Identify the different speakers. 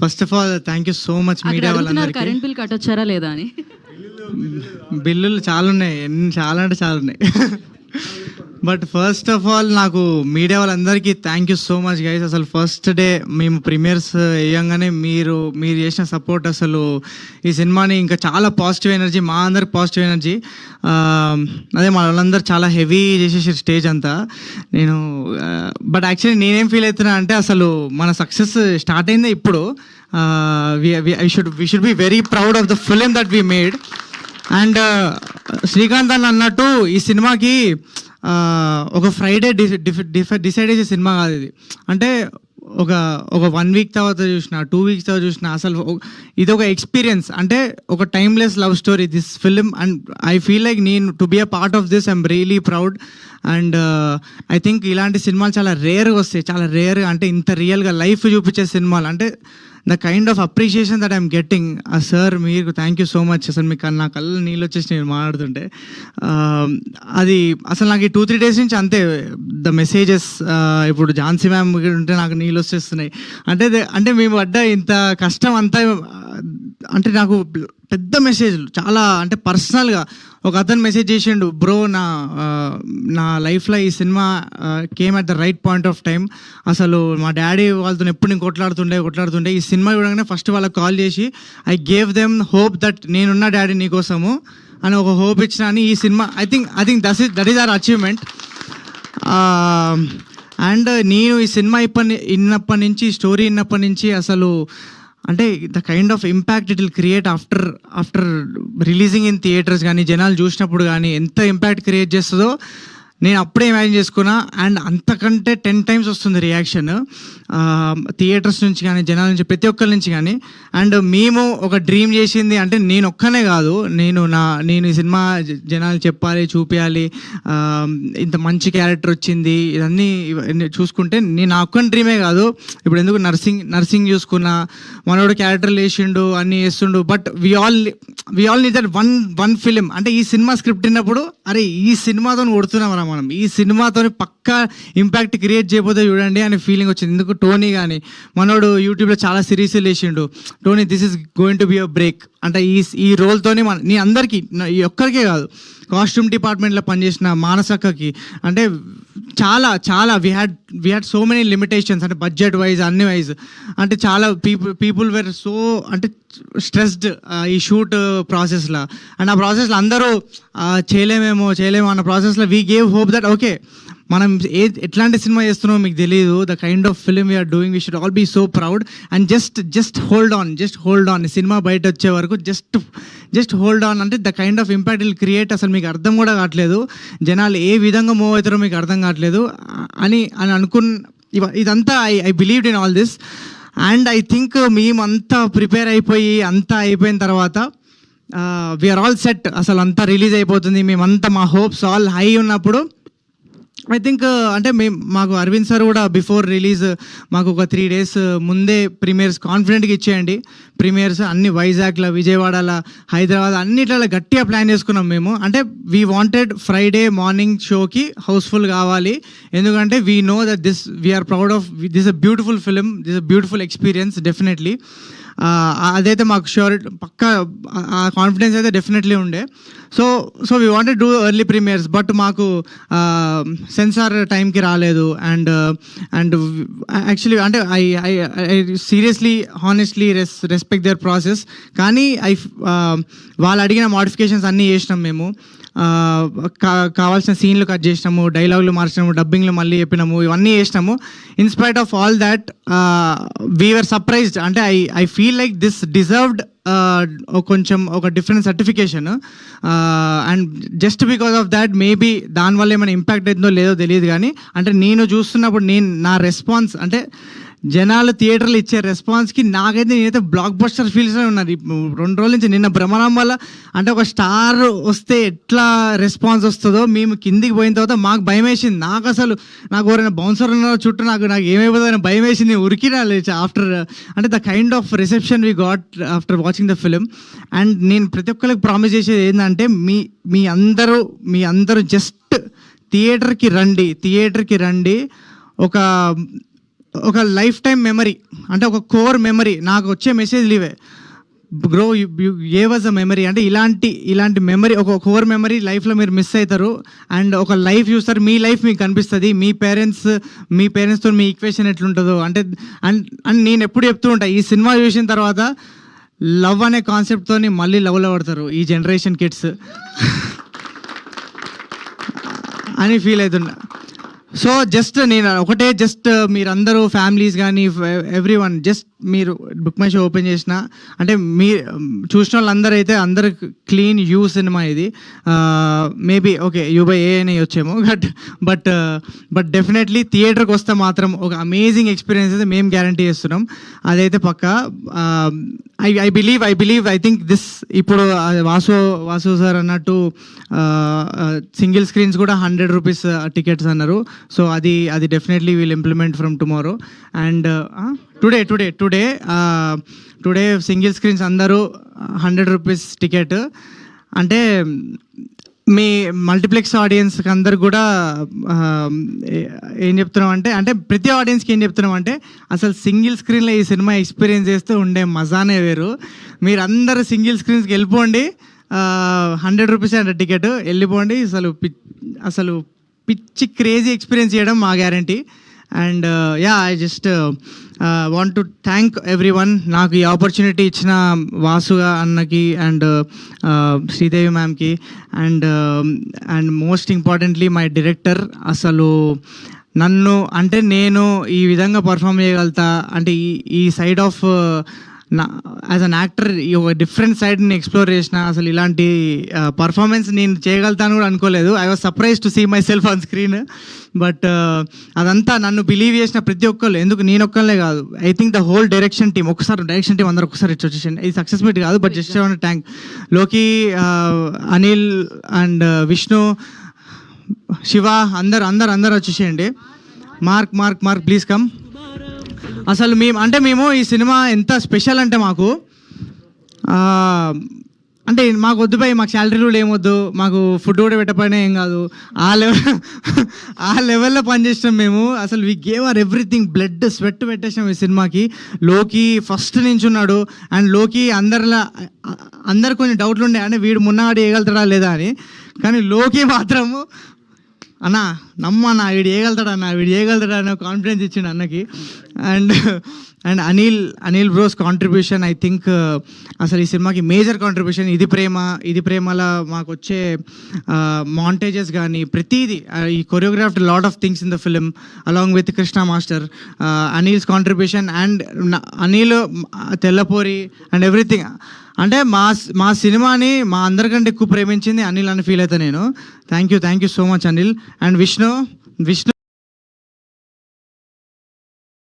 Speaker 1: First of all thank you so much media వాళ్ళందరికీ.
Speaker 2: Current bill కట్టొచ్చారా లేదా అని.
Speaker 1: బిల్లులు చాలా ఉన్నాయి, చాలా అంటే చాలా ఉన్నాయి. బట్ ఫస్ట్ ఆఫ్ ఆల్ నాకు మీడియా వాళ్ళందరికీ thank you so much guys. అసలు ఫస్ట్ డే మేము ప్రీమియర్స్ వేయంగానే మీరు చేసిన సపోర్ట్, అసలు ఈ సినిమాని ఇంకా చాలా పాజిటివ్ ఎనర్జీ, మా అందరికి పాజిటివ్ ఎనర్జీ. అదే మా వాళ్ళందరూ చాలా హెవీ చేసేసి స్టేజ్ అంతా. నేను బట్ యాక్చువల్లీ నేనేం ఫీల్ అవుతున్నా అంటే, అసలు మన సక్సెస్ స్టార్ట్ అయిందే ఇప్పుడు. We should be very proud of the film that we made. And Srikanth అని అన్నట్టు ఈ సినిమాకి ఒక ఫ్రైడే డిసైడ్ చేసే సినిమా కాదు ఇది. అంటే ఒక 1 వీక్ తర్వాత చూసిన, 2 వీక్స్ తర్వాత చూసిన, అసలు ఇది ఒక ఎక్స్పీరియన్స్. అంటే ఒక timeless love story this film. And I feel like నేను to be a part of this, I'm really proud. And I think ఇలాంటి సినిమాలు చాలా రేర్గా వస్తాయి, చాలా రేర్గా. అంటే ఇంత రియల్గా లైఫ్ చూపించే సినిమాలు, అంటే the kind of appreciation that I'm getting. Sir మీకు థ్యాంక్ యూ సో మచ్. అసలు మీకు నా కళ్ళు నీళ్ళు వచ్చేసి నేను మాట్లాడుతుంటే అది అసలు నాకు ఈ 2-3 డేస్ నుంచి అంతే ద మెసేజెస్. ఇప్పుడు ఝాన్సీ మ్యామ్ ఉంటే నాకు నీళ్ళు వచ్చేస్తున్నాయి. అంటే మేము పడ్డ ఇంత కష్టం అంతా, అంటే నాకు పెద్ద మెసేజ్లు చాలా, అంటే పర్సనల్గా ఒక అతను మెసేజ్ చేసిండు, బ్రో నా లైఫ్లో ఈ cinema came at the right point of time. అసలు మా డాడీ వాళ్ళతో ఎప్పుడు నేను కొట్లాడుతుండే ఈ సినిమా చూడగానే ఫస్ట్ వాళ్ళకి కాల్ చేసి I gave them hope that నేనున్న డాడీ నీకోసము అని ఒక హోప్ ఇచ్చిన అని ఈ cinema. I think that is our achievement. And నేను ఈ సినిమా విన్నప్పటి నుంచి, స్టోరీ విన్నప్పటి నుంచి, అసలు అంటే the kind of impact it will create after releasing in theatres కానీ, జనాలు చూసినప్పుడు కానీ ఎంత ఇంపాక్ట్ క్రియేట్ చేస్తుందో నేను అప్పుడే ఇమాజిన్ చేసుకున్నా. అండ్ అంతకంటే 10 times వస్తుంది రియాక్షన్ థియేటర్స్ నుంచి కానీ, జనాల నుంచి, ప్రతి ఒక్కరి నుంచి కానీ. అండ్ మేము ఒక డ్రీమ్ చేసింది, అంటే నేను ఒక్కనే కాదు, నేను ఈ సినిమా జనాలు చెప్పాలి, చూపించాలి, ఇంత మంచి క్యారెక్టర్ వచ్చింది, ఇవన్నీ చూసుకుంటే నేను నా ఒక్కని డ్రీమే కాదు. ఇప్పుడు ఎందుకు నర్సింగ్ చూసుకున్నా, మనోడు క్యారెక్టర్లు వేసిండు, అన్నీ వేస్తుండు. But we all need that one film. అంటే ఈ సినిమా స్క్రిప్ట్ విన్నప్పుడు, అరే ఈ సినిమాతో కొడుతున్నాం మనం, ఈ సినిమాతో పక్కా ఇంపాక్ట్ క్రియేట్ చేయబోతే చూడండి అనే ఫీలింగ్ వచ్చింది. ఎందుకు టోనీ కానీ, మనోడు యూట్యూబ్లో చాలా సిరీస్లు వేసిండు, Tony this is going to be a break. అంటే ఈ రోల్తోనే నీ అందరికీ, ఈ ఒక్కరికే కాదు, కాస్ట్యూమ్ డిపార్ట్మెంట్లో పనిచేసిన మానసక్కకి, అంటే చాలా we had so many limitations, అంటే బడ్జెట్ వైజ్, అన్ని వైజ్. అంటే చాలా పీపుల్ వేర్ సో, అంటే స్ట్రెస్డ్ ఈ షూట్ ప్రాసెస్లో. అండ్ ఆ ప్రాసెస్లో అందరూ చేయలేమేమో అన్న ప్రాసెస్లో we gave hope that okay, మనం ఎట్లాంటి సినిమా చేస్తున్నామో మీకు తెలియదు, the kind of film we are doing, we should all be so proud. And just hold on సినిమా బయట వచ్చే వరకు జస్ట్ హోల్డ్ ఆన్. అంటే the kind of impact will create, అసలు మీకు అర్థం కూడా కావట్లేదు, జనాలు ఏ విధంగా మూవ్ అవుతారో మీకు అర్థం కావట్లేదు అని ఇదంతా I believed in all this. And I think మేమంతా ప్రిపేర్ అయిపోయి అంతా అయిపోయిన తర్వాత వీఆర్ ఆల్ సెట్, అసలు అంతా రిలీజ్ అయిపోతుంది, మేమంతా మా హోప్స్ ఆల్ హై ఉన్నప్పుడు ఐ థింక్ అంటే మాకు అరవింద్ సార్ కూడా బిఫోర్ రిలీజ్ మాకు ఒక 3 days ముందే ప్రీమియర్స్ కాన్ఫిడెంట్గా ఇచ్చేయండి. ప్రీమియర్స్ అన్ని వైజాగ్లో, విజయవాడలో, హైదరాబాద్ అన్నిట్లలో గట్టిగా ప్లాన్ చేసుకున్నాం మేము. అంటే వీ వాంటెడ్ ఫ్రైడే మార్నింగ్ షోకి హౌస్ఫుల్ కావాలి, ఎందుకంటే we know that we are proud of this a beautiful film, this a beautiful experience definitely. అదైతే మాకు పక్కా ఆ కాన్ఫిడెన్స్ అయితే డెఫినెట్లీ ఉండే. So we wanted do early premieres, but మాకు సెన్సార్ టైంకి రాలేదు. అండ్ యాక్చువల్లీ అంటే I seriously honestly respect their process. కానీ వాళ్ళు అడిగిన మోడిఫికేషన్స్ అన్నీ చేసినాం మేము. కావాల్సిన సీన్లు కట్ చేసినాము, డైలాగులు మార్చినాము, డబ్బింగ్లు మళ్ళీ చెప్పినాము, ఇవన్నీ చేసినాము. In spite of all that we were surprised. అంటే I feel like this deserved కొంచెం ఒక different certification. And just because of that maybe దానివల్ల ఏమైనా ఇంపాక్ట్ అవుతుందో లేదో తెలియదు, కానీ అంటే నేను చూస్తున్నప్పుడు నా రెస్పాన్స్, అంటే జనాలు థియేటర్లు ఇచ్చే రెస్పాన్స్కి నేనైతే బ్లాక్ బస్టర్ ఫీల్స్లో ఉన్నది 2 రోజుల నుంచి. నిన్న భ్రమణం వల్ల, అంటే ఒక స్టార్ వస్తే ఎట్లా రెస్పాన్స్ వస్తుందో మేము కిందికి పోయిన తర్వాత మాకు భయం వేసింది. నాకు ఎవరైనా బౌన్సర్ ఉన్నారో చుట్టూ నాకు ఏమైపోతుందని భయం వేసింది, ఉరికినా లేచి ఆఫ్టర్, అంటే the kind of reception we got after watching the film. And నేను ప్రతి ఒక్కరికి ప్రామిస్ చేసేది ఏంటంటే, మీ అందరూ జస్ట్ థియేటర్కి రండి. ఒక ఒక లైఫ్ టైం మెమరీ, అంటే ఒక కోర్ మెమరీ. నాకు వచ్చే మెసేజ్లు ఇవే, grow you gave us a memory. అంటే ఇలాంటి మెమరీ, ఒక కోర్ మెమరీ లైఫ్లో మీరు మిస్ అవుతారు. అండ్ ఒక లైఫ్ చూస్తారు, మీ లైఫ్ మీకు కనిపిస్తుంది, మీ పేరెంట్స్తో మీ ఈక్వేషన్ ఎట్లుంటుందో. అంటే అండ్ నేను ఎప్పుడు చెప్తూ ఉంటా, ఈ సినిమా చూసిన తర్వాత లవ్ అనే కాన్సెప్ట్తో మళ్ళీ లవ్లో పడతారు ఈ జనరేషన్ కిడ్స్ అని ఫీల్ అవుతున్నా. సో జస్ట్ నేను ఒకటే, జస్ట్ మీరందరూ ఫ్యామిలీస్ కానీ ఎవ్రీ వన్, జస్ట్ మీరు బుక్ మై షో ఓపెన్ చేసిన అంటే మీ చూసిన వాళ్ళందరూ అయితే అందరు క్లీన్ యూ సినిమా ఇది. మేబీ ఓకే యూ/ఏ అని వచ్చేమో, బట్ డెఫినెట్లీ థియేటర్కి వస్తే మాత్రం ఒక అమేజింగ్ ఎక్స్పీరియన్స్ అయితే మేము గ్యారంటీ చేస్తున్నాం, అదైతే పక్కా. I believe I think this ఇప్పుడు వాసు సార్ అన్నట్టు సింగిల్ స్క్రీన్స్ కూడా 100 రూపీస్ టికెట్స్ అన్నారు. సో అది definitely will implement from tomorrow. And today single screens అందరూ 100 రూపీస్ టికెట్. అంటే మీ మల్టీప్లెక్స్ ఆడియన్స్కి అందరు కూడా ఏం చెప్తున్నాం అంటే ప్రతి ఆడియన్స్కి ఏం చెప్తున్నాం అంటే, అసలు సింగిల్ స్క్రీన్లో ఈ సినిమా ఎక్స్పీరియన్స్ చేస్తే ఉండే మజానే వేరు. మీరు అందరు సింగిల్ స్క్రీన్స్కి వెళ్ళిపోండి, 100 రూపీస్ అంటే టికెట్, వెళ్ళిపోండి. అసలు పిచ్చి క్రేజీ ఎక్స్పీరియన్స్ చేయడం మా guarantee. And I just want to thank everyone, నాకు ఈ ఆపర్చునిటీ ఇచ్చిన వాసు అన్నకి అండ్ శ్రీదేవి మ్యామ్కి and most importantly my director. అసలు నన్ను అంటే నేను ఈ విధంగా పర్ఫామ్ చేయగలుగుతా అంటే ఈ side of as an actor ఒక డిఫరెంట్ సైడ్ని ఎక్స్ప్లోర్ చేసిన. అసలు ఇలాంటి పర్ఫార్మెన్స్ నేను చేయగలుగుతాను కూడా అనుకోలేదు. I was surprise to see myself on screen. But అదంతా నన్ను బిలీవ్ చేసిన ప్రతి ఒక్కళ్ళు, ఎందుకు నేను ఒక్కళ్ళే కాదు, I think the whole direction team అందరూ ఒకసారి ఇచ్చి వచ్చేసింది. ఇది సక్సెస్ మీట్ కాదు, బట్ జస్ట్ థ్యాంక్ లోకి, అనిల్ అండ్ విష్ణు, శివ, అందరు వచ్చేసేయండి. Mark please come. అసలు మేము ఈ సినిమా ఎంత స్పెషల్ అంటే మాకు వద్దు భయ్, మాకు శాలరీ కూడా ఏమొద్దు, మాకు ఫుడ్ కూడా పెట్టకపోయినా ఏం కాదు, ఆ లెవెల్లో పనిచేసినాం మేము. అసలు we gave our everything, blood sweat పెట్టేసాం ఈ సినిమాకి. లోకి ఫస్ట్ నుంచి ఉన్నాడు, అండ్ లోకి అందరు కొన్ని డౌట్లు ఉండే, అంటే వీడు మున్నాడు వేయగలుగుతాడా లేదా అని. కానీ లోకి మాత్రము నమ్మన్నా వీడు వేయగలుగుతాడా అన్న కాన్ఫిడెన్స్ ఇచ్చిండు అన్నకి. And Anil bros contribution, I think అసలు ఈ సినిమాకి మేజర్ కాంట్రిబ్యూషన్. ఇది ప్రేమలా మాకు వచ్చే మాంటేజెస్ కానీ ప్రతిదీ, ఈ choreographed lot of things in the film along with Krishna master, Anil's contribution and Anil Tellapori and everything. అంటే మా సినిమాని మా అందరికంటే ఎక్కువ ప్రేమించింది అనిల్ అని ఫీల్ అవుతా నేను. Thank you so much Anil. And Vishnu